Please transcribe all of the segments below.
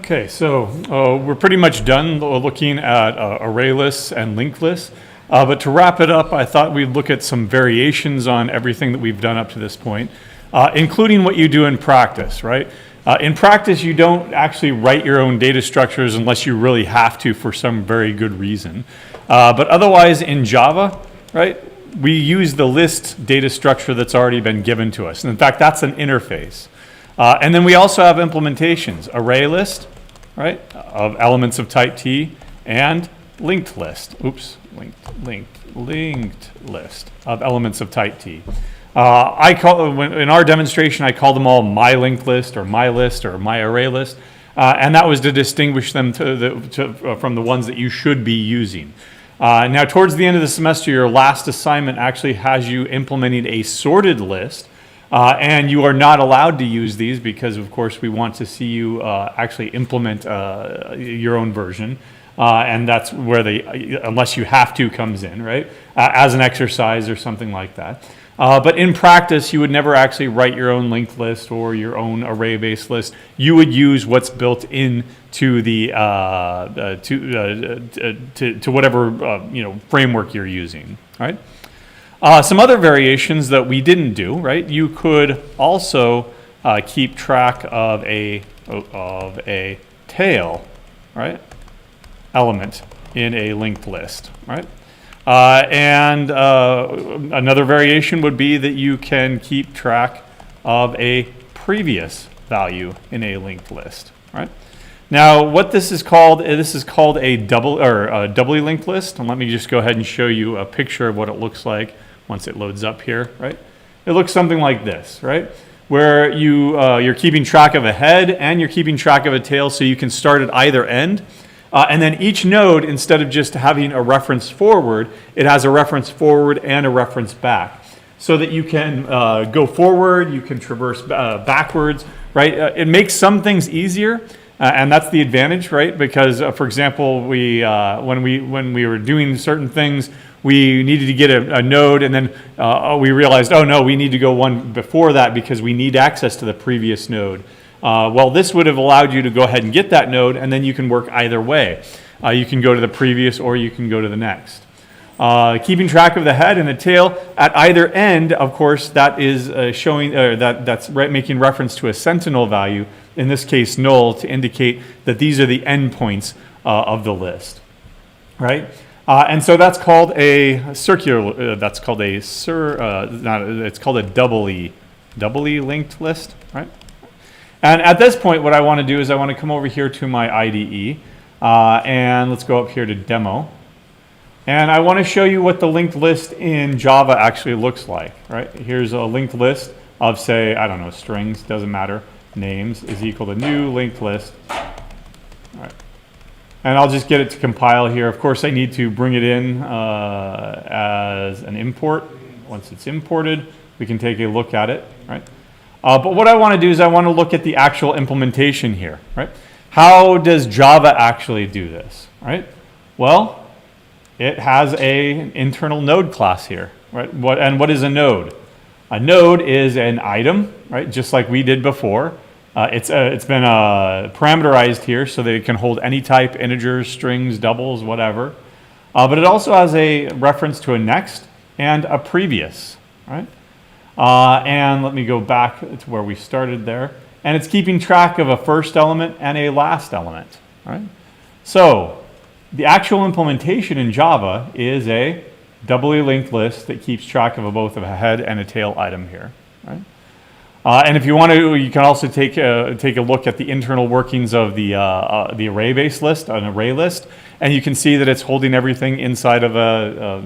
Okay, so we're pretty much done looking at array lists and linked lists. But to wrap it up, I thought we'd look at some variations on everything that we've done up to this point, including what you do in practice, right? In practice, you don't actually write your own data structures unless you really have to for some very good reason. But otherwise, in Java, right, we use the list data structure that's already been given to us. And in fact, that's an interface. And then we also have implementations, array list, right, of elements of type T, and linked list, linked list of elements of type T. In our demonstration, I call them all my linked list or my array list, and that was to distinguish them from the ones that you should be using. Now, towards the end of the semester, your last assignment actually has you implementing a sorted list. And you are not allowed to use these because, of course, we want to see you actually implement your own version. And that's where unless you have to, comes in, right? As an exercise or something like that. But in practice, you would never actually write your own linked list or your own array-based list. You would use what's built into the to whatever framework you're using, right? Some other variations that we didn't do, right? You could also keep track of a tail, right, element in a linked list, right? And another variation would be that you can keep track of a previous value in a linked list, right? Now, what this is called a doubly linked list. And let me just go ahead and show you a picture of what it looks like once it loads up here, right? It looks something like this, right? Where you're keeping track of a head and you're keeping track of a tail, so you can start at either end. And then each node, instead of just having a reference forward, it has a reference forward and a reference back. So that you can go forward, you can traverse backwards, right? It makes some things easier. And that's the advantage, right? Because, for example, when we were doing certain things, we needed to get a node, and then we realized, oh no, we need to go one before that because we need access to the previous node. Well, this would have allowed you to go ahead and get that node, and then you can work either way. You can go to the previous, or you can go to the next. Keeping track of the head and the tail at either end, of course, that is that's making reference to a sentinel value, in this case null, to indicate that these are the endpoints of the list, right? And so that's called a circular. It's called a doubly linked list, right? And at this point, what I want to do is I want to come over here to my IDE, and let's go up here to demo. And I want to show you what the linked list in Java actually looks like, right? Here's a linked list of, say, I don't know, strings, doesn't matter, names is equal to new linked list. All right. And I'll just get it to compile here. Of course, I need to bring it in as an import. Once it's imported, we can take a look at it, right? But what I want to do is I want to look at the actual implementation here, right? How does Java actually do this, right? Well, it has an internal node class here, right? What is a node? A node is an item, right? Just like we did before. It's been parameterized here so that it can hold any type, integers, strings, doubles, whatever. But it also has a reference to a next and a previous, right? And let me go back to where we started there. And it's keeping track of a first element and a last element, right? So the actual implementation in Java is a doubly linked list that keeps track of both a head and a tail item here, right? And if you want to, you can also take a look at the internal workings of the array-based list, an array list, and you can see that it's holding everything inside of a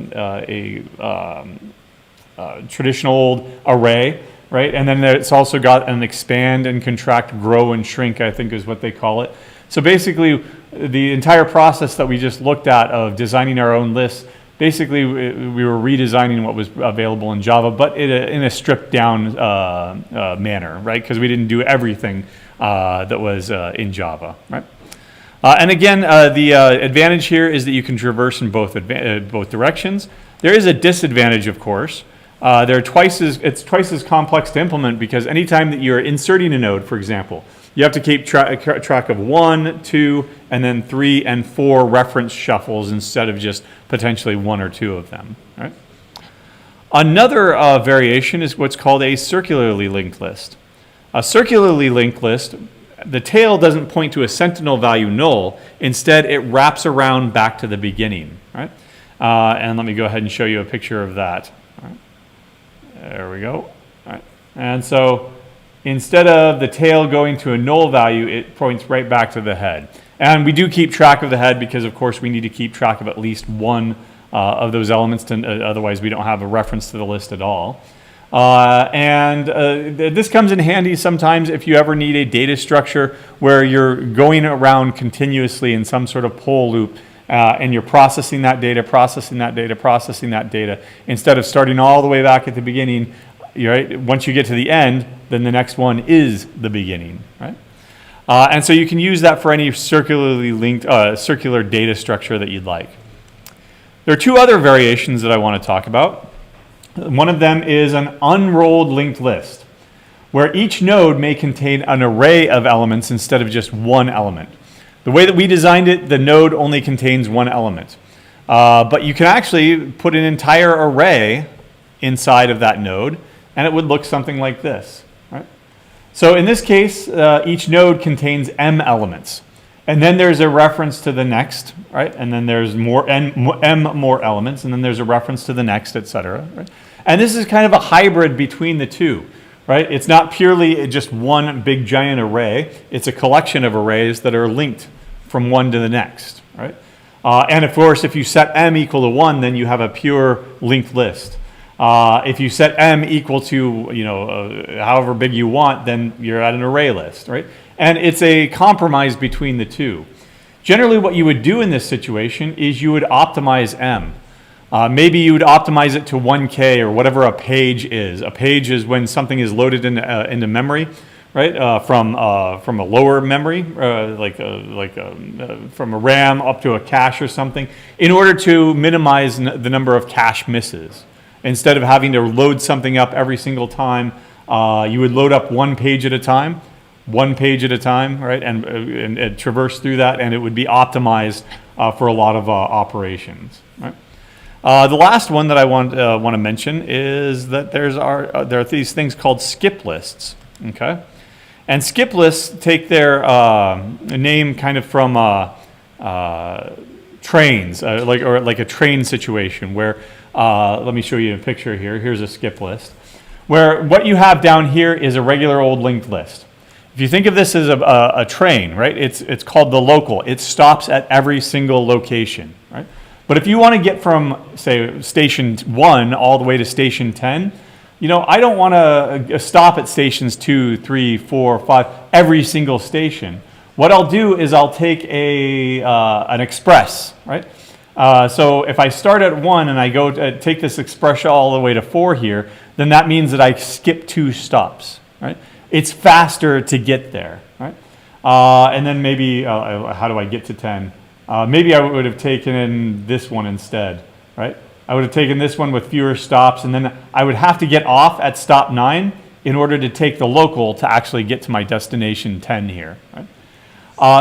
traditional old array, right? And then it's also got an expand and contract, grow and shrink, I think is what they call it. So basically, the entire process that we just looked at of designing our own lists, basically we were redesigning what was available in Java, but in a stripped down manner, right? Because we didn't do everything that was in Java, right? And again, the advantage here is that you can traverse in both directions. There is a disadvantage, of course. It's twice as complex to implement because anytime that you're inserting a node, for example, you have to keep track of 1, 2, and then 3 and 4 reference shuffles instead of just potentially 1 or 2 of them. Right? Another variation is what's called a circularly linked list. A circularly linked list, the tail doesn't point to a sentinel value null. Instead, it wraps around back to the beginning. Right? And let me go ahead and show you a picture of that. All right. There we go. All right. And so instead of the tail going to a null value, it points right back to the head. And we do keep track of the head because, of course, we need to keep track of at least one of those elements. Otherwise, we don't have a reference to the list at all. This comes in handy sometimes if you ever need a data structure where you're going around continuously in some sort of pull loop and you're processing that data, instead of starting all the way back at the beginning. Right? Once you get to the end, then the next one is the beginning. Right? And so you can use that for any circularly linked, circular data structure that you'd like. There are 2 other variations that I want to talk about. One of them is an unrolled linked list, where each node may contain an array of elements instead of just one element. The way that we designed it, the node only contains one element. But you can actually put an entire array inside of that node, and it would look something like this. Right? So in this case, each node contains m elements. And then there's a reference to the next, right? And then there's m more elements, and then there's a reference to the next, etc. Right? And this is kind of a hybrid between the two, right? It's not purely just one big giant array. It's a collection of arrays that are linked from one to the next, right? And of course, if you set m equal to 1, then you have a pure linked list. If you set m equal to however big you want, then you're at an array list, right? And it's a compromise between the two. Generally, what you would do in this situation is you would optimize m. Maybe you would optimize it to 1K or whatever a page is. A page is when something is loaded into memory, right? From a lower memory, from a RAM up to a cache or something, in order to minimize the number of cache misses. Instead of having to load something up every single time, you would load up one page at a time, right, and traverse through that, and it would be optimized for a lot of operations. Right? The last one that I want to mention is that there are these things called skip lists. Okay, and skip lists take their name kind of from trains, like a train situation where. Let me show you a picture here. Here's a skip list, where what you have down here is a regular old linked list. If you think of this as a train, right? It's called the local. It stops at every single location, right? But if you want to get from, say, station 1 all the way to station 10, I don't want to stop at stations 2, 3, 4, 5, every single station. What I'll do is I'll take an express, right? So if I start at 1 and I go to take this express all the way to 4 here, then that means that I skip 2 stops, right? It's faster to get there, right? And then maybe, how do I get to 10? Maybe I would have taken this one instead, right? I would have taken this one with fewer stops, and then I would have to get off at stop 9 in order to take the local to actually get to my destination 10 here, right?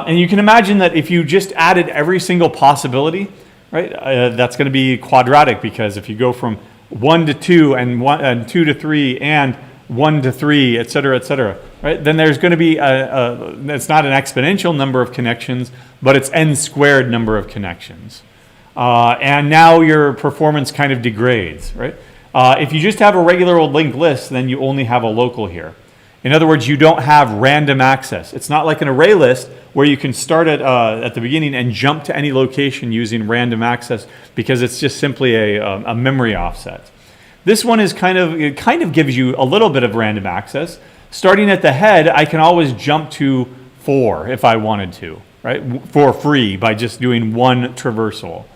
And you can imagine that if you just added every single possibility, right, that's going to be quadratic, because if you go from 1 to 2 and 2 to 3 and 1 to 3, et cetera, right, then there's going to be it's not an exponential number of connections, but it's n squared number of connections. And now your performance kind of degrades, right? If you just have a regular old linked list, then you only have a local here. In other words, you don't have random access. It's not like an array list where you can start at the beginning and jump to any location using random access, because it's just simply a memory offset. This one is it kind of gives you a little bit of random access. Starting at the head, I can always jump to 4 if I wanted to, right? For free by just doing one traversal.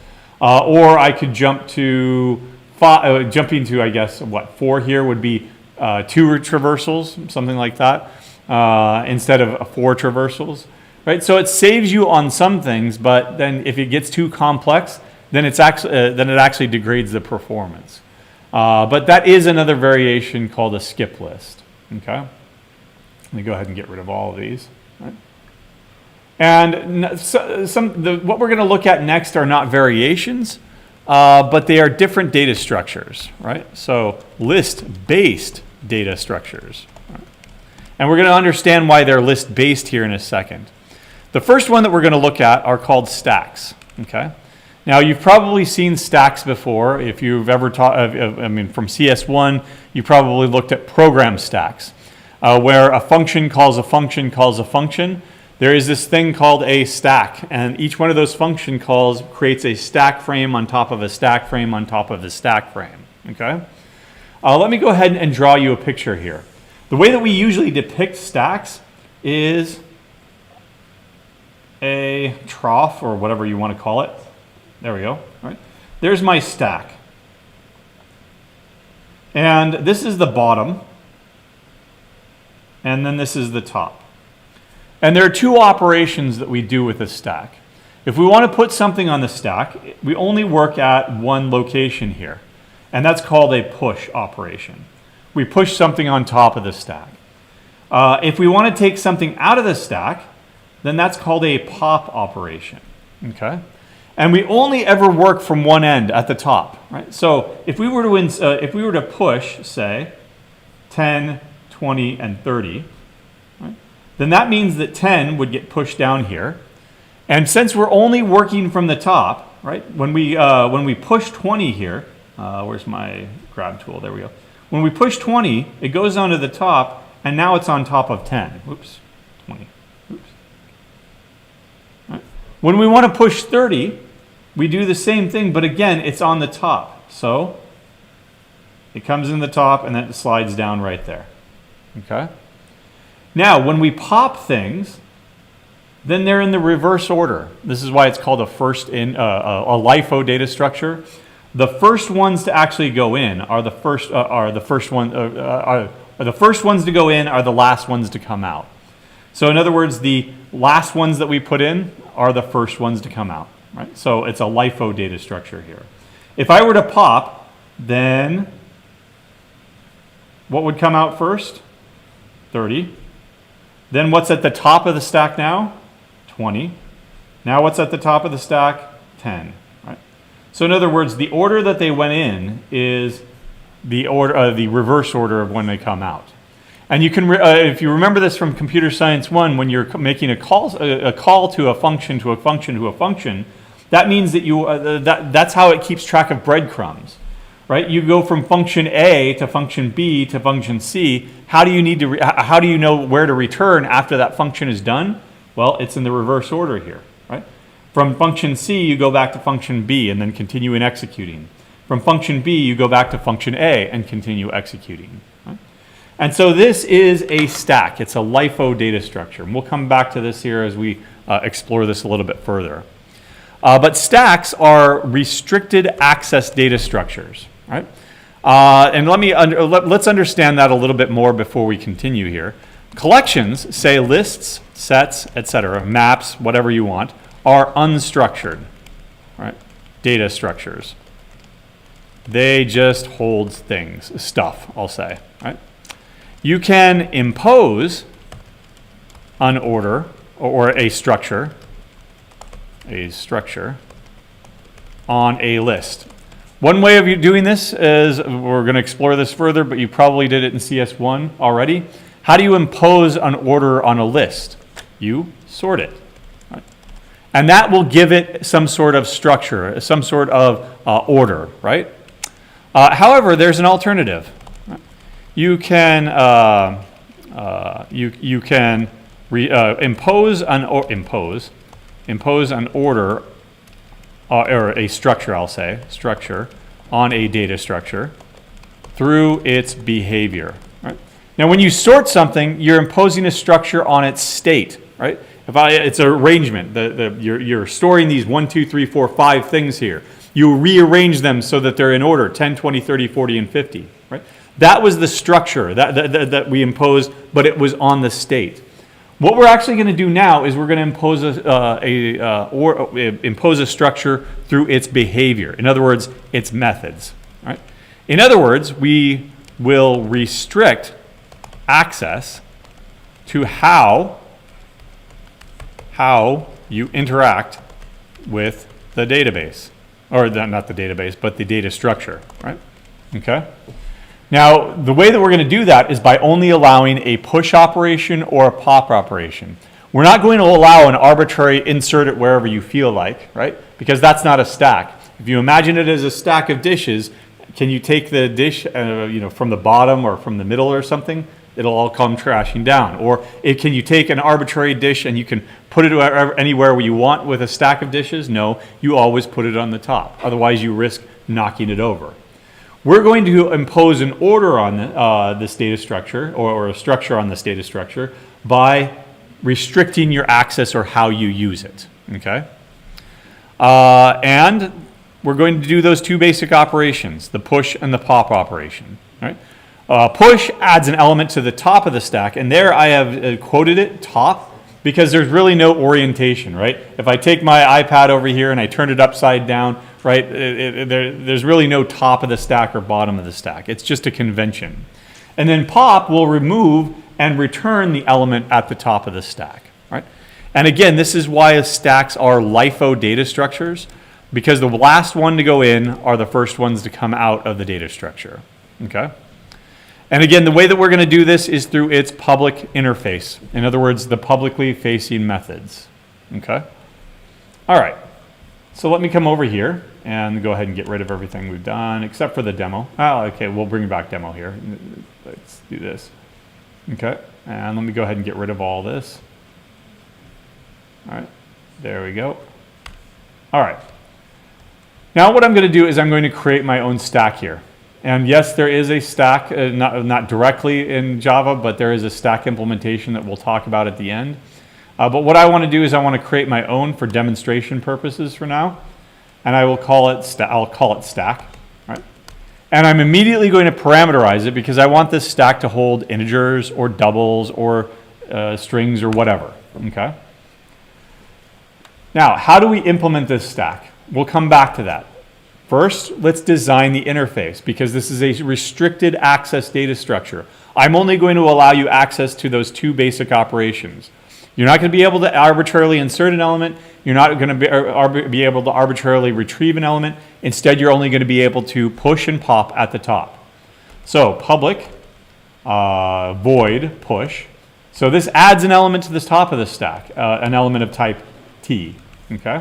Or I could jump to 5, jumping to, I guess, 4 here would be 2 traversals, something like that, instead of 4 traversals, right? So it saves you on some things, but then if it gets too complex, then it actually degrades the performance. But that is another variation called a skip list. Okay, let me go ahead and get rid of all of these. And what we're going to look at next are not variations, but they are different data structures, right? So list-based data structures. Right? And we're going to understand why they're list-based here in a second. The first one that we're going to look at are called stacks, okay? Now, you've probably seen stacks before. If you've ever taught, from CS1, you probably looked at program stacks, where a function calls a function calls a function. There is this thing called a stack, and each one of those function calls creates a stack frame on top of a stack frame on top of a stack frame, okay? Let me go ahead and draw you a picture here. The way that we usually depict stacks is a trough, or whatever you want to call it. There we go. All right. There's my stack. And this is the bottom. And then this is the top. And there are two operations that we do with a stack. If we want to put something on the stack, we only work at one location here. And that's called a push operation. We push something on top of the stack. If we want to take something out of the stack, then that's called a pop operation. Okay? And we only ever work from one end at the top, right? So if we were to push, say, 10, 20, and 30, right, then that means that 10 would get pushed down here. And since we're only working from the top, right, when we push 20 here, where's my grab tool? There we go. When we push 20, it goes onto the top, and now it's on top of 10. Oops, 20. Oops. Right. When we want to push 30, we do the same thing, but again, it's on the top. So it comes in the top and then it slides down right there. Okay? Now, when we pop things, then they're in the reverse order. This is why it's called a LIFO data structure. The first ones to actually go in are the first ones to go in are the last ones to come out. So in other words, the last ones that we put in are the first ones to come out. Right? So it's a LIFO data structure here. If I were to pop, then what would come out first? 30. Then what's at the top of the stack now? 20. Now what's at the top of the stack? 10. Right? So in other words, the order that they went in is the reverse order of when they come out. And you can, if you remember this from Computer Science 1, when you're making a call to a function to a function to a function, that means that that's how it keeps track of breadcrumbs, right? You go from function A to function B to function C. How do you know where to return after that function is done? Well, it's in the reverse order here, right? From function C, you go back to function B and then continue in executing. From function B, you go back to function A and continue executing. Right? And so this is a stack. It's a LIFO data structure. And we'll come back to this here as we explore this a little bit further. But stacks are restricted access data structures, right? And let's understand that a little bit more before we continue here. Collections, say lists, sets, etc., maps, whatever you want, are unstructured, right? Data structures. They just hold things, stuff, I'll say, right? You can impose an order or a structure on a list. One way of you doing this is, we're going to explore this further, but you probably did it in CS1 already. How do you impose an order on a list? You sort it. Right? And that will give it some sort of structure, some sort of order, right? However, there's an alternative. Right? You can impose an order or a structure, I'll say, on a data structure through its behavior. Right? Now, when you sort something, you're imposing a structure on its state, right? It's an arrangement. You're storing these 1, 2, 3, 4, 5 things here. You rearrange them so that they're in order, 10, 20, 30, 40, and 50. Right? That was the structure that we imposed, but it was on the state. What we're actually going to do now is we're going to impose a structure through its behavior. In other words, its methods. Right? In other words, we will restrict access to how how you interact with the database, or not the database, but the data structure, right? Okay. Now, the way that we're going to do that is by only allowing a push operation or a pop operation. We're not going to allow an arbitrary insert it wherever you feel like, right? Because that's not a stack. If you imagine it as a stack of dishes, can you take the dish from the bottom or from the middle or something? It'll all come crashing down. Or can you take an arbitrary dish and you can put it anywhere where you want with a stack of dishes? No, you always put it on the top. Otherwise, you risk knocking it over. We're going to impose an order on this data structure, or a structure on this data structure, by restricting your access or how you use it, okay? And we're going to do those two basic operations, the push and the pop operation, right? Push adds an element to the top of the stack, and there I have quoted it, top, because there's really no orientation, right? If I take my iPad over here and I turn it upside down, right, there's really no top of the stack or bottom of the stack. It's just a convention. And then pop will remove and return the element at the top of the stack, right? And again, this is why stacks are LIFO data structures, because the last one to go in are the first ones to come out of the data structure, okay? And again, the way that we're going to do this is through its public interface. In other words, the publicly facing methods, okay? All right, so let me come over here and go ahead and get rid of everything we've done, except for the demo. Oh, okay, we'll bring back demo here. Let's do this. Okay, and let me go ahead and get rid of all this. All right, there we go. All right. Now what I'm going to do is I'm going to create my own stack here. And yes, there is a stack, not directly in Java, but there is a stack implementation that we'll talk about at the end. But what I want to do is I want to create my own for demonstration purposes for now. And I will call it, I'll call it stack. Right? And I'm immediately going to parameterize it because I want this stack to hold integers or doubles or strings or whatever. Okay. Now, how do we implement this stack? We'll come back to that. First, let's design the interface because this is a restricted access data structure. I'm only going to allow you access to those two basic operations. You're not going to be able to arbitrarily insert an element. You're not going to be able to arbitrarily retrieve an element. Instead, you're only going to be able to push and pop at the top. So public void push. So this adds an element to the top of the stack, an element of type T. Okay.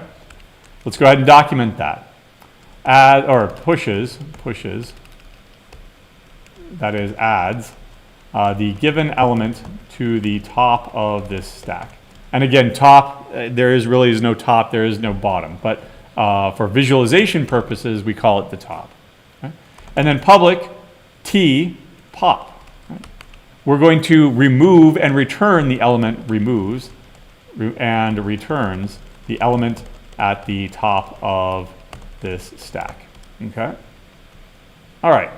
Let's go ahead and document that. Add or pushes, that is adds the given element to the top of this stack. And again, top, there is no top, there is no bottom, but for visualization purposes, we call it the top. Okay? And then public T pop. Right? We're going to remove and return the element removes and returns the element at the top of this stack, okay? All right,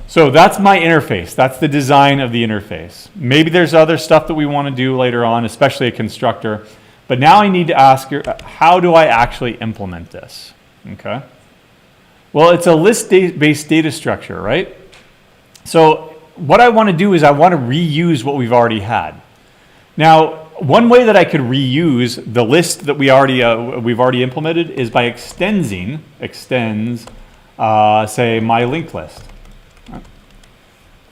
so that's my interface. That's the design of the interface. Maybe there's other stuff that we want to do later on, especially a constructor, but now I need to ask you, how do I actually implement this, okay? Well, it's a list-based data structure, right? So what I want to do is I want to reuse what we've already had. Now, one way that I could reuse the list that we've already implemented is by extends, say, my linked list.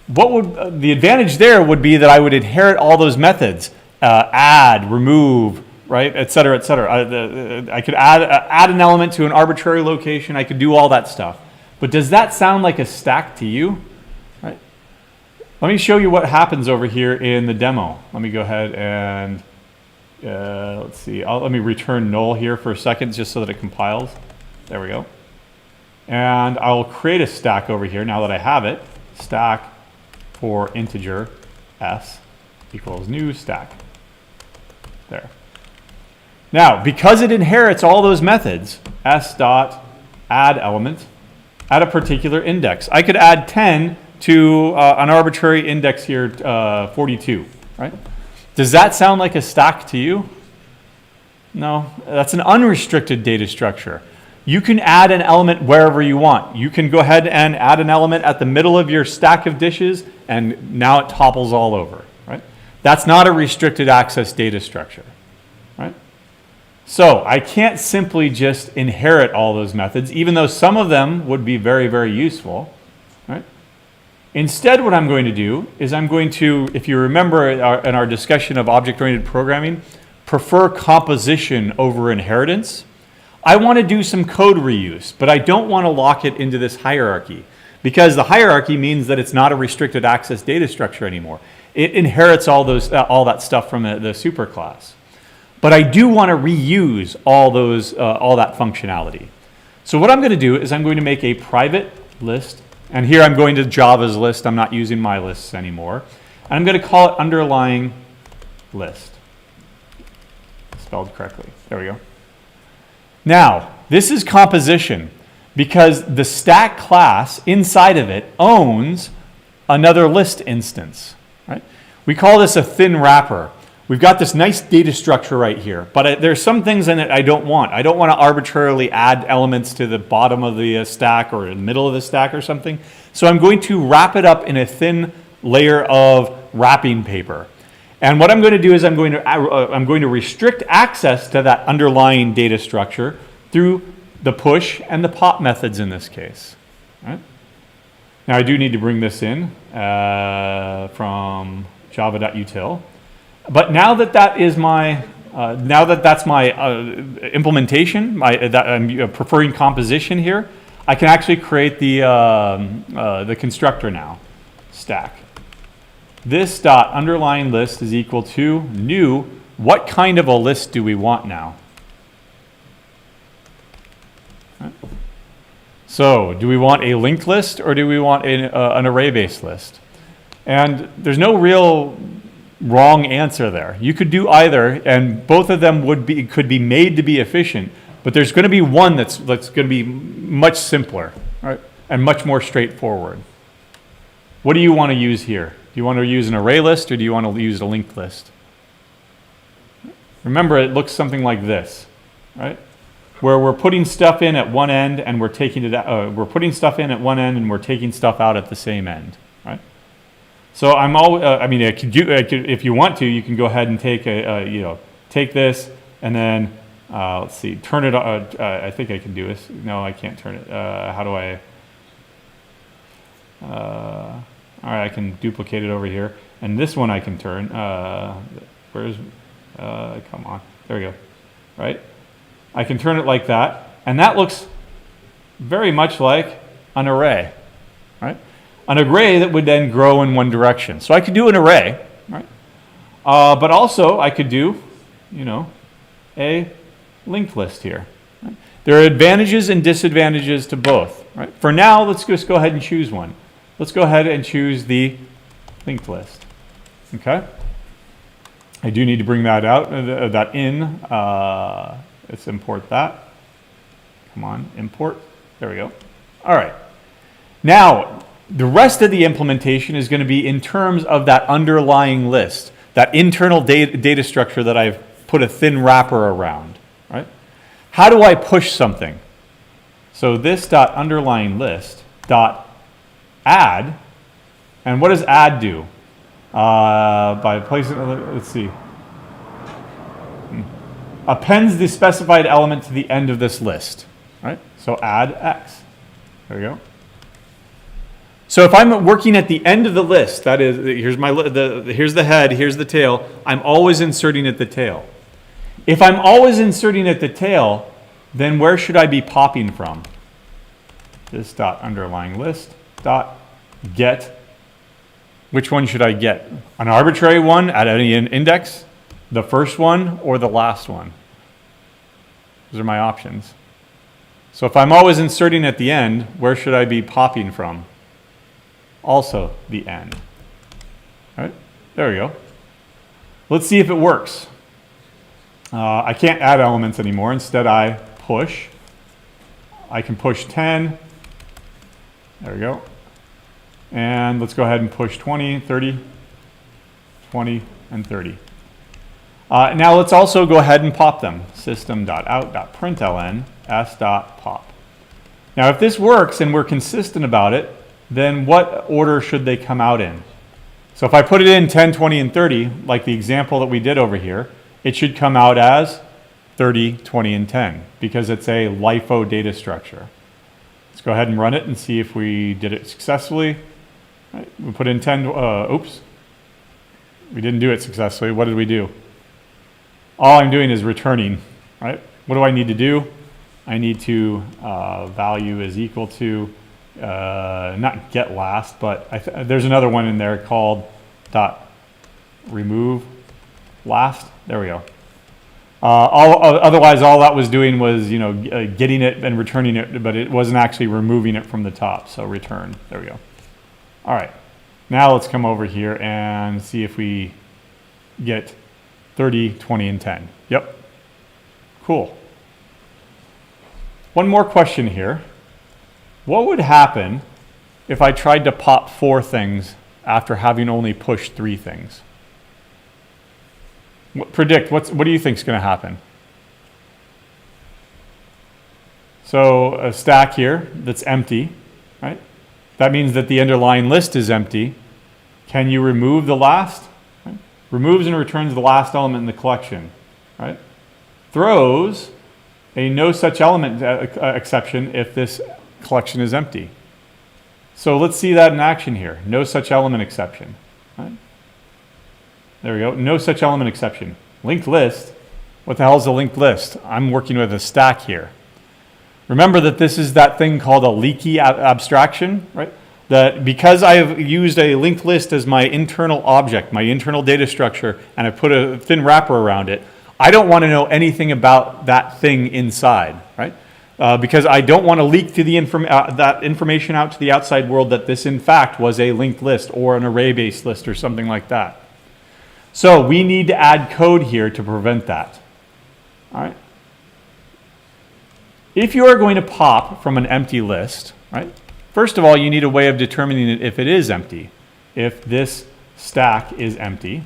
What would the advantage there would be that I would inherit all those methods, add, remove, right, et cetera, et cetera. I could add an element to an arbitrary location. I could do all that stuff. But does that sound like a stack to you? Let me show you what happens over here in the demo. Let me go ahead and, let's see, let me return null here for a second just so that it compiles. There we go. And I'll create a stack over here now that I have it. Stack for integer s equals new stack. There. Now, because it inherits all those methods, s dot add element at a particular index. I could add 10 to an arbitrary index here, 42, right? Does that sound like a stack to you? No, that's an unrestricted data structure. You can add an element wherever you want. You can go ahead and add an element at the middle of your stack of dishes, and now it topples all over, right? That's not a restricted access data structure, right? So I can't simply just inherit all those methods, even though some of them would be very, very useful. Right? Instead, what I'm going to do is I'm going to, if you remember in our discussion of object-oriented programming, prefer composition over inheritance. I want to do some code reuse, but I don't want to lock it into this hierarchy, because the hierarchy means that it's not a restricted access data structure anymore. It inherits all that stuff from the superclass. But I do want to reuse all that functionality. So what I'm going to do is I'm going to make a private list, and here I'm going to Java's list. I'm not using my lists anymore. And I'm going to call it underlying list. Spelled correctly. There we go. Now, this is composition, because the stack class inside of it owns another list instance. Right? We call this a thin wrapper. We've got this nice data structure right here, but there's some things in it I don't want. I don't want to arbitrarily add elements to the bottom of the stack or in the middle of the stack or something. So I'm going to wrap it up in a thin layer of wrapping paper. And what I'm going to do is I'm going to restrict access to that underlying data structure through the push and the pop methods in this case. Right? Now I do need to bring this in from java.util. But now that that is my, that's my implementation, that I'm preferring composition here, I can actually create the constructor now, stack. This dot underlying list is equal to new. What kind of a list do we want now? Right. So do we want a linked list or do we want an array-based list? And there's no real wrong answer there. You could do either, and both of them could be made to be efficient, but there's going to be one that's going to be much simpler, right, and much more straightforward. What do you want to use here? Do you want to use an array list or do you want to use a linked list? Remember, it looks something like this, right? Where we're putting stuff in at one end and we're taking it out, we're putting stuff in at one end and we're taking stuff out at the same end, right? So I'm always, if you want to, you can go ahead and take take this and then let's see, turn it. I think I can do this. No, I can't turn it. How do I? All right, I can duplicate it over here, and this one I can turn. Where's? Come on, there we go. Right, I can turn it like that, and that looks very much like an array, right? An array that would then grow in one direction. So I could do an array, right? But also I could do, a linked list here. Right? There are advantages and disadvantages to both, right? For now, let's just go ahead and choose one. Let's go ahead and choose the linked list, okay? I do need to bring that out, that in. Let's import that. Come on, import. There we go. All right. Now, the rest of the implementation is going to be in terms of that underlying list, that internal data structure that I've put a thin wrapper around, right? How do I push something? So this dot underlying list dot add, and what does add do? By placing, let's see, appends the specified element to the end of this list, right? So add X. There we go. So if I'm working at the end of the list, that is, here's the head, here's the tail, I'm always inserting at the tail. If I'm always inserting at the tail, then where should I be popping from? This dot underlying list dot get. Which one should I get? An arbitrary one at any index, the first one, or the last one? Those are my options. So if I'm always inserting at the end, where should I be popping from? Also the end. All right, there we go. Let's see if it works. I can't add elements anymore. Instead, I push. I can push 10. There we go. And let's go ahead and push 20, 30, 20, and 30. Now let's also go ahead and pop them. System.out.println s.pop. Now if this works and we're consistent about it, then what order should they come out in? So if I put it in 10, 20, and 30, like the example that we did over here, it should come out as 30, 20, and 10 because it's a LIFO data structure. Let's go ahead and run it and see if we did it successfully. Right, we put in 10, oops. We didn't do it successfully. What did we do? All I'm doing is returning, right? What do I need to do? I need to value is equal to, not get last, but there's another one in there called dot remove last. There we go. Otherwise, all that was doing was, getting it and returning it, but it wasn't actually removing it from the top. So return. There we go. All right. Now let's come over here and see if we get 30, 20, and 10. Yep. Cool. One more question here. What would happen if I tried to pop 4 things after having only pushed 3 things? Predict, what do you think is going to happen? So a stack here that's empty, right? That means that the underlying list is empty. Can you remove the last? Right? Removes and returns the last element in the collection, right? Throws a no such element exception if this collection is empty. So let's see that in action here. No such element exception, right? There we go. No such element exception. Linked list. What the hell is a linked list? I'm working with a stack here. Remember that this is that thing called a leaky abstraction, right? That because I've used a linked list as my internal object, my internal data structure, and I put a thin wrapper around it, I don't want to know anything about that thing inside, right? Because I don't want to leak to the that information out to the outside world that this in fact was a linked list or an array-based list or something like that. So we need to add code here to prevent that. All right. If you are going to pop from an empty list, right? First of all, you need a way of determining it if it is empty. If this stack is empty, ...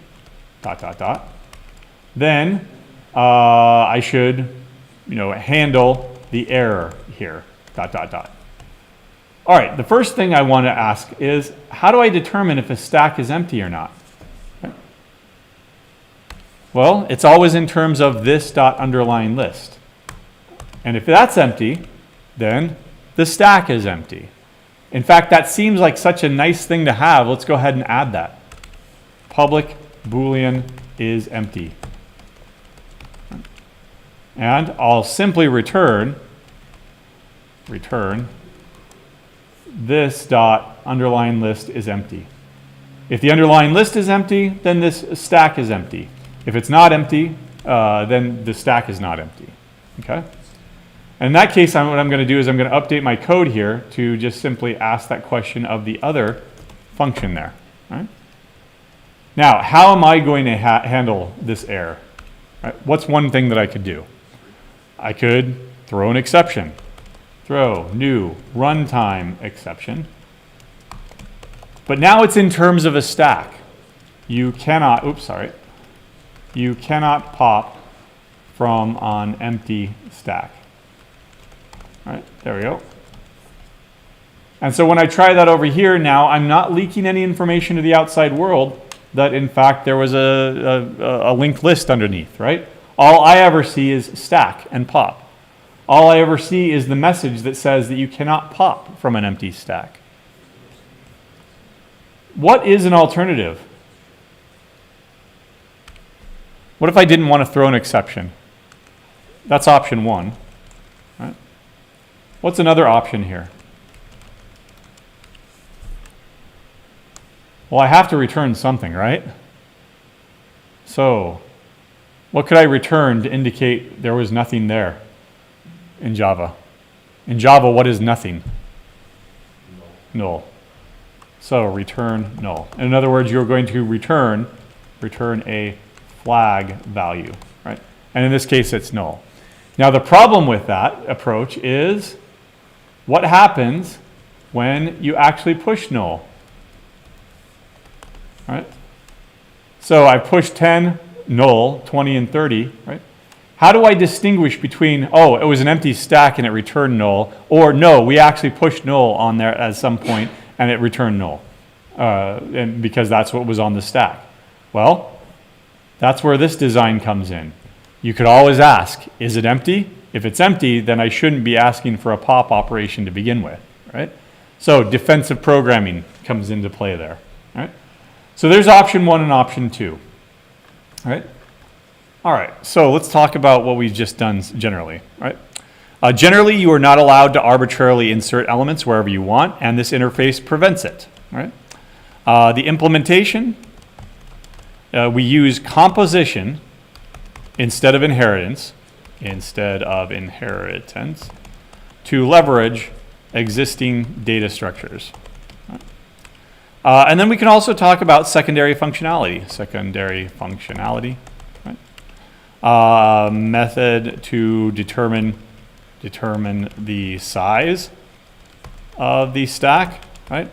then I should, handle the error here, ... All right, the first thing I want to ask is, how do I determine if a stack is empty or not? Well, it's always in terms of this .underlying list. And if that's empty, then the stack is empty. In fact, that seems like such a nice thing to have. Let's go ahead and add that. Public Boolean is empty. And I'll simply return this .underlying list is empty. If the underlying list is empty, then this stack is empty. If it's not empty, then the stack is not empty. Okay? And in that case, what I'm going to do is I'm going to update my code here to just simply ask that question of the other function there. Right? Now, how am I going to handle this error? Right? What's one thing that I could do? I could throw an exception. Throw new runtime exception. But now it's in terms of a stack. You cannot, you cannot pop from an empty stack. All right, there we go. And so when I try that over here now, I'm not leaking any information to the outside world that in fact there was a linked list underneath, right? All I ever see is stack and pop. All I ever see is the message that says that you cannot pop from an empty stack. What is an alternative? What if I didn't want to throw an exception? That's option 1. Right? What's another option here? Well, I have to return something, right? So, what could I return to indicate there was nothing there in Java? In Java, what is nothing? Null. So, return null. In other words, you're going to return a flag value, right? And in this case, it's null. Now, the problem with that approach is what happens when you actually push null? Right? So I pushed 10, null, 20, and 30, right? How do I distinguish between, oh, it was an empty stack and it returned null, or no, we actually pushed null on there at some point and it returned null, and because that's what was on the stack? Well, that's where this design comes in. You could always ask, is it empty? If it's empty, then I shouldn't be asking for a pop operation to begin with, right? So defensive programming comes into play there, right? So there's option 1 and option 2, right? All right, so let's talk about what we've just done generally, right? Generally, you are not allowed to arbitrarily insert elements wherever you want, and this interface prevents it, right? The implementation, we use composition instead of inheritance, to leverage existing data structures. And then we can also talk about secondary functionality. Right? Method to determine the size of the stack, right?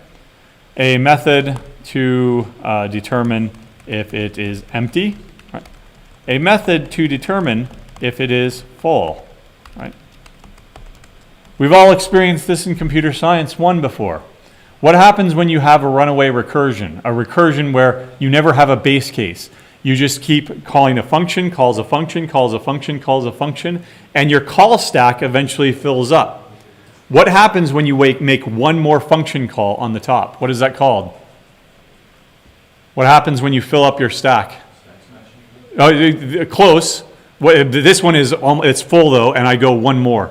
A method to determine if it is empty, right? A method to determine if it is full, right? We've all experienced this in computer science 1 before. What happens when you have a runaway recursion? A recursion where you never have a base case. You just keep calling a function, calls a function, calls a function, calls a function, and your call stack eventually fills up. What happens when you make one more function call on the top? What is that called? What happens when you fill up your stack? Oh, close. This one is it's full though, and I go one more.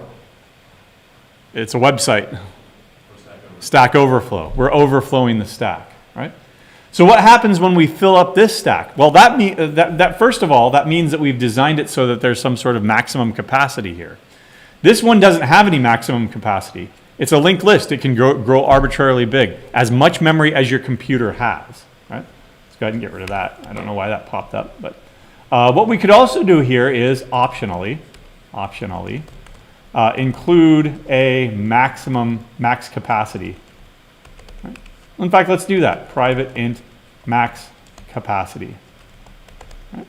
It's a website. Stack Overflow. We're overflowing the stack, right? So what happens when we fill up this stack? Well, first of all, that means that we've designed it so that there's some sort of maximum capacity here. This one doesn't have any maximum capacity. It's a linked list. It can grow arbitrarily big, as much memory as your computer has, right? Let's go ahead and get rid of that. I don't know why that popped up, but what we could also do here is optionally, include a max capacity. Right? In fact, let's do that. Private int max capacity. Right?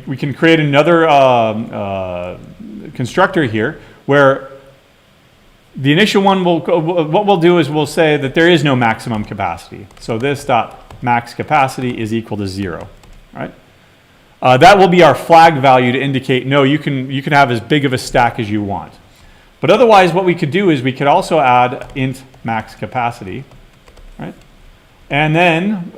We can create another constructor here where the initial one what we'll do is we'll say that there is no maximum capacity. So this dot max capacity is equal to 0, right? That will be our flag value to indicate, no, you can have as big of a stack as you want. But otherwise, what we could do is we could also add int max capacity, right? And then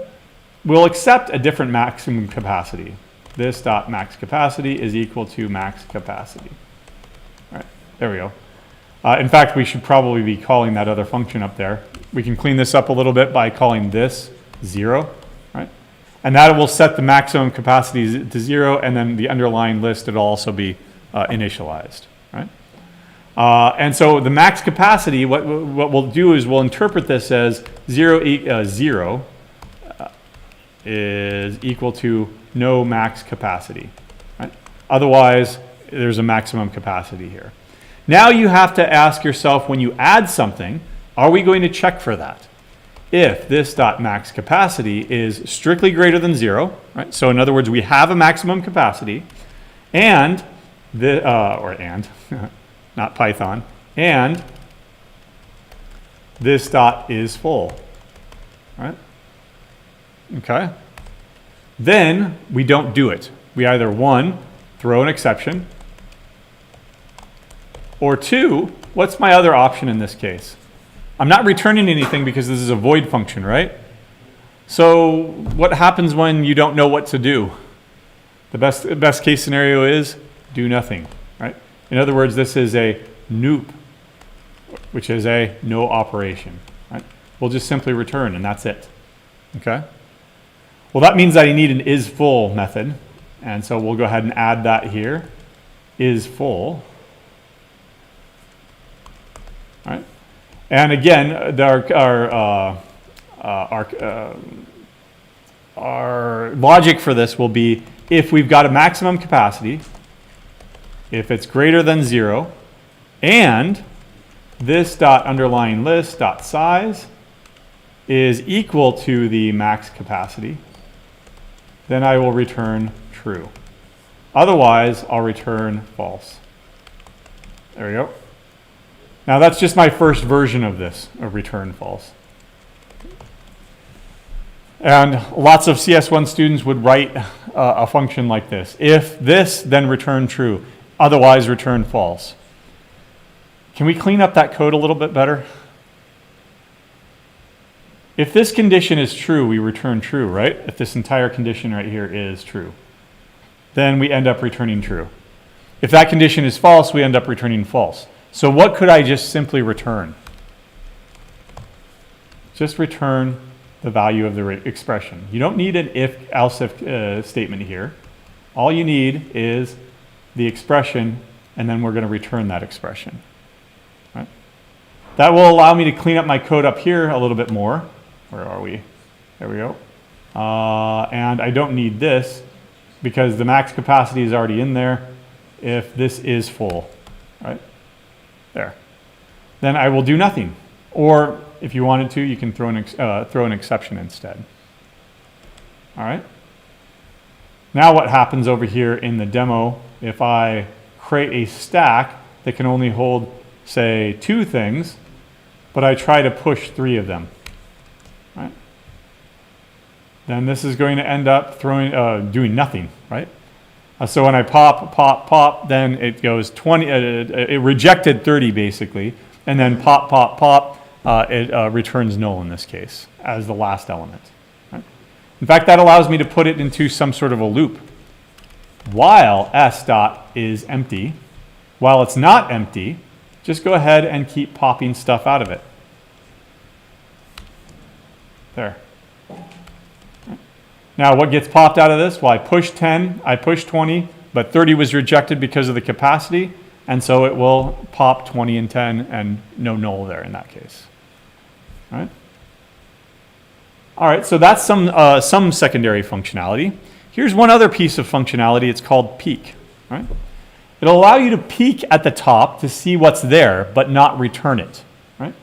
we'll accept a different maximum capacity. This dot max capacity is equal to max capacity. Right, there we go. In fact, we should probably be calling that other function up there. We can clean this up a little bit by calling this 0, right? And that will set the maximum capacity to 0, and then the underlying list will also be initialized, right? And so the max capacity, what we'll do is we'll interpret this as 0 is equal to no max capacity, right? Otherwise, there's a maximum capacity here. Now you have to ask yourself, when you add something, are we going to check for that? If this dot max capacity is strictly greater than 0, right? So in other words, we have a maximum capacity, and not Python, and this dot is full, right? Okay. Then we don't do it. We either 1, throw an exception, or 2, what's my other option in this case? I'm not returning anything because this is a void function, right? So what happens when you don't know what to do? The best case scenario is do nothing, right? In other words, this is a noop, which is a no operation, right? We'll just simply return, and that's it, okay? Well, that means that I need an isFull method, and so we'll go ahead and add that here, isFull, all right? And again, our logic for this will be if we've got a maximum capacity, if it's greater than 0, and this dot underlying list dot size is equal to the max capacity, then I will return true. Otherwise, I'll return false. There we go. Now that's just my first version of this, of return false. And lots of CS1 students would write a function like this. If this, then return true. Otherwise, return false. Can we clean up that code a little bit better? If this condition is true, we return true, right? If this entire condition right here is true, then we end up returning true. If that condition is false, we end up returning false. So what could I just simply return? Just return the value of the expression. You don't need an else if statement here. All you need is the expression, and then we're going to return that expression. Right? That will allow me to clean up my code up here a little bit more. Where are we? There we go. And I don't need this because the max capacity is already in there if this is full. Right? There. Then I will do nothing. Or if you wanted to, you can throw an exception instead. All right. Now what happens over here in the demo if I create a stack that can only hold, say, 2 things, but I try to push 3 of them? Right? Then this is going to end up doing nothing, right? So when I pop, then it goes 20. It rejected 30 basically, and then pop. It returns null in this case as the last element. Right? In fact, that allows me to put it into some sort of a loop. While s dot is empty, while it's not empty, just go ahead and keep popping stuff out of it. There. Now, what gets popped out of this? Well, I pushed 10, I pushed 20, but 30 was rejected because of the capacity, and so it will pop 20 and 10, and no null there in that case. All right. All right, so that's some secondary functionality. Here's one other piece of functionality. It's called peek. Right? It'll allow you to peek at the top to see what's there, but not return it. Right?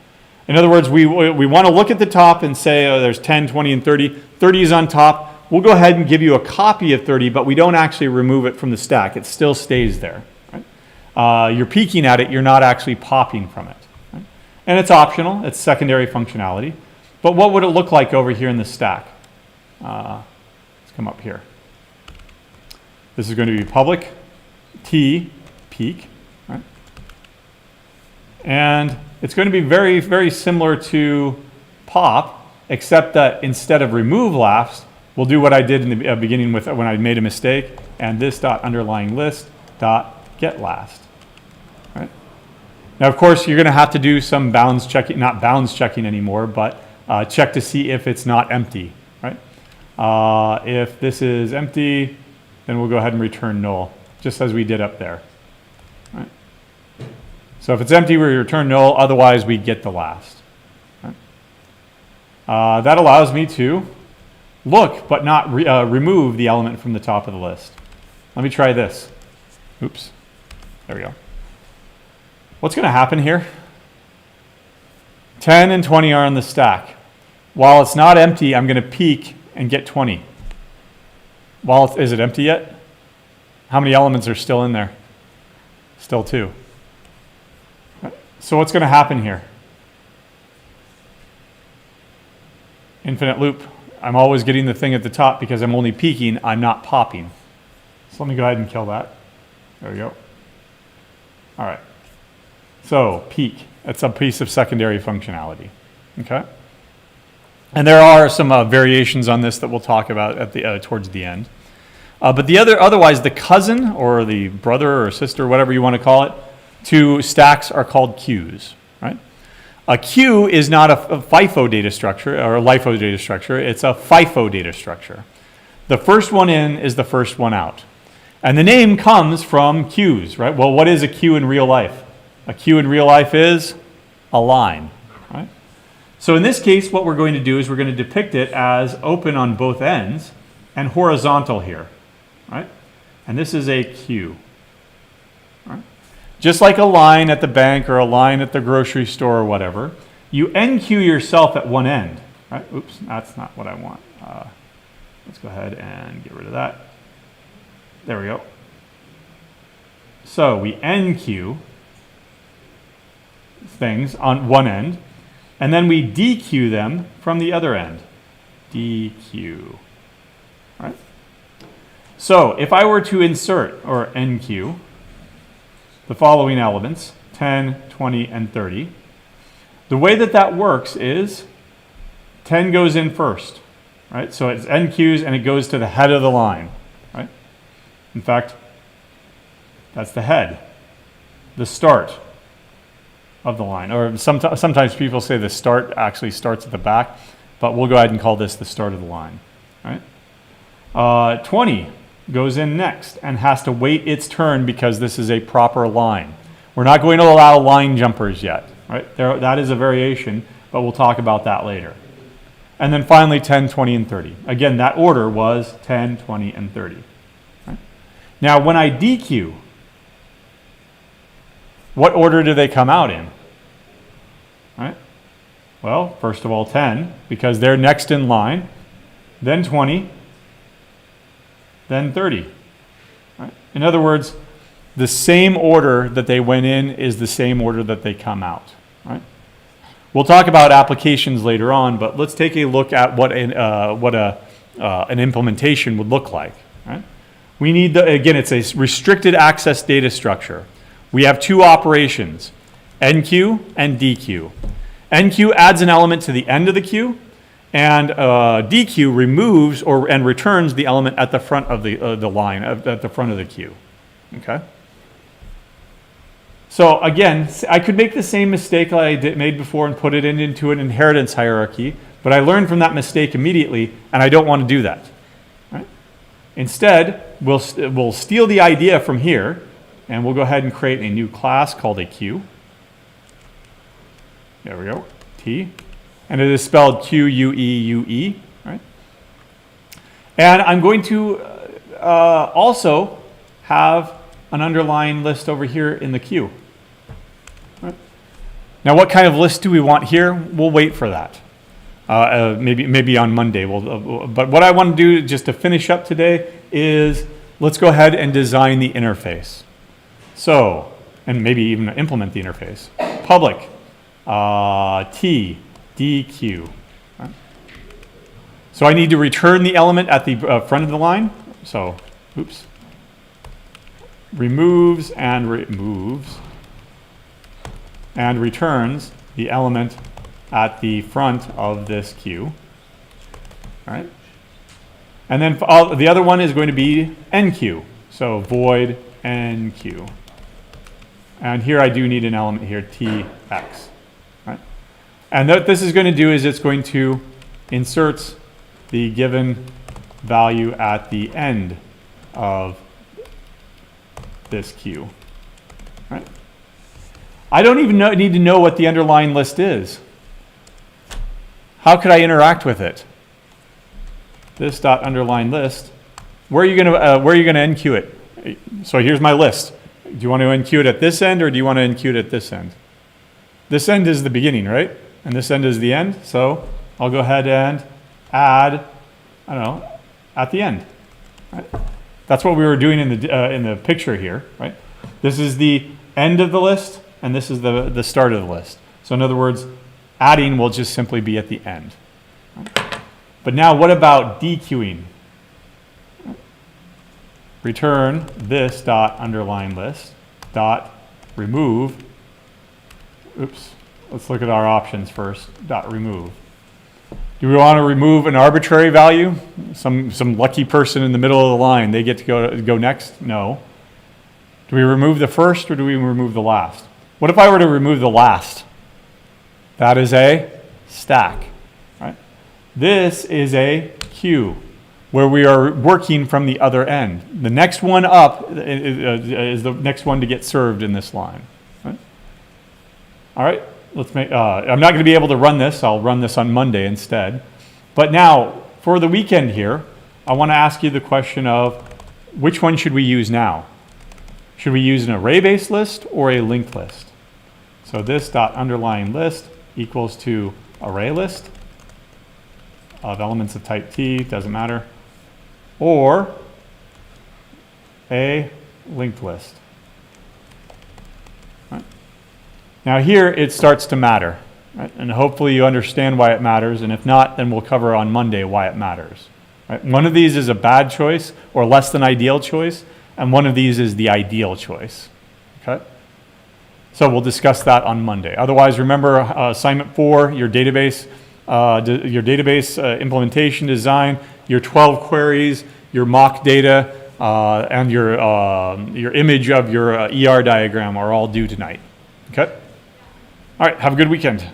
In other words, we want to look at the top and say, oh, there's 10, 20, and 30. 30 is on top. We'll go ahead and give you a copy of 30, but we don't actually remove it from the stack. It still stays there. Right? You're peeking at it. You're not actually popping from it. Right? And it's optional. It's secondary functionality. But what would it look like over here in the stack? Let's come up here. This is going to be public T peek. Right? And it's going to be very, very similar to pop, except that instead of remove last, we'll do what I did in the beginning with when I made a mistake, and this dot underlying list dot get last. Right? Now, of course, you're going to have to do some bounds checking, not bounds checking anymore, but check to see if it's not empty. Right? If this is empty, then we'll go ahead and return null, just as we did up there. Right? So if it's empty, we return null. Otherwise, we get the last. Right? That allows me to look, but not remove the element from the top of the list. Let me try this. Oops. There we go. What's going to happen here? 10 and 20 are on the stack. While it's not empty, I'm going to peek and get 20. Is it empty yet? How many elements are still in there? Still 2. So what's going to happen here? Infinite loop. I'm always getting the thing at the top because I'm only peeking, I'm not popping. So let me go ahead and kill that. There we go. All right. So peek, that's a piece of secondary functionality. Okay. And there are some variations on this that we'll talk about at the towards the end. But otherwise, the cousin or the brother or sister, whatever you want to call it, to stacks are called queues. Right? A queue is not a FIFO data structure or a LIFO data structure. It's a FIFO data structure. The first one in is the first one out. And the name comes from queues, right? Well, what is a queue in real life? A queue in real life is a line, right? So in this case, what we're going to do is we're going to depict it as open on both ends and horizontal here, right? And this is a queue, right? Just like a line at the bank or a line at the grocery store or whatever, you enqueue yourself at one end, right? Oops, that's not what I want. Let's go ahead and get rid of that. There we go. So we enqueue things on one end, and then we dequeue them from the other end. DQ. Right? So if I were to insert, or NQ, the following elements, 10, 20, and 30, the way that that works is 10 goes in first, right? So it's NQs and it goes to the head of the line, right? In fact, that's the head, the start of the line. Or sometimes people say the start actually starts at the back, but we'll go ahead and call this the start of the line, right? 20 goes in next and has to wait its turn because this is a proper line. We're not going to allow line jumpers yet, right? That is a variation, but we'll talk about that later. And then finally 10, 20, and 30. Again, that order was 10, 20, and 30. Right? Now, when I DQ, what order do they come out in? Right? Well, first of all, 10, because they're next in line, then 20, then 30. Right? In other words, the same order that they went in is the same order that they come out. Right? We'll talk about applications later on, but let's take a look at what an implementation would look like. Right? We need, again, it's a restricted access data structure. We have two operations, NQ and DQ. NQ adds an element to the end of the queue, and DQ removes and returns the element at the front of the line, at the front of the queue. Okay. So again, I could make the same mistake I made before and put it into an inheritance hierarchy, but I learned from that mistake immediately, and I don't want to do that. Right? Instead, we'll steal the idea from here, and we'll go ahead and create a new class called a queue. There we go, T. And it is spelled Q-U-E-U-E, right? And I'm going to also have an underlying list over here in the queue. Right? Now, what kind of list do we want here? We'll wait for that. Maybe on Monday. But what I want to do just to finish up today is let's go ahead and design the interface. So, and maybe even implement the interface. Public T DQ. Right? So I need to return the element at the front of the line. So, oops. Removes and returns the element at the front of this queue. All right. And then the other one is going to be NQ. So void NQ. And here I do need an element here, TX. Right? And what this is going to do is it's going to insert the given value at the end of this queue. Right? I don't even need to know what the underlying list is. How could I interact with it? This dot underline list. Where are you going to NQ it? So here's my list. Do you want to NQ it at this end or do you want to NQ it at this end? This end is the beginning, right? And this end is the end. So I'll go ahead and add, I don't know, at the end. Right? That's what we were doing in the picture here, right? This is the end of the list, and this is the start of the list. So in other words, adding will just simply be at the end. Right? But now what about dequeuing? Return this dot underline list dot remove. Oops. Let's look at our options first. Dot remove. Do we want to remove an arbitrary value? Some lucky person in the middle of the line, they get to go next? No. Do we remove the first or do we remove the last? What if I were to remove the last? That is a stack. Right? This is a queue where we are working from the other end. The next one up is the next one to get served in this line. Right? All right. Let's make. I'm not going to be able to run this. I'll run this on Monday instead. But now, for the weekend here, I want to ask you the question of which one should we use now? Should we use an array-based list or a linked list? So this dot underlying list equals to array list of elements of type T, doesn't matter, or a linked list. Right? Now here it starts to matter. right? And hopefully you understand why it matters, and if not, then we'll cover on Monday why it matters. Right? One of these is a bad choice or less than ideal choice, and one of these is the ideal choice. Okay? So we'll discuss that on Monday. Otherwise, remember assignment 4, your database implementation design, your 12 queries, your mock data, and your image of your ER diagram are all due tonight. Okay? All right, have a good weekend.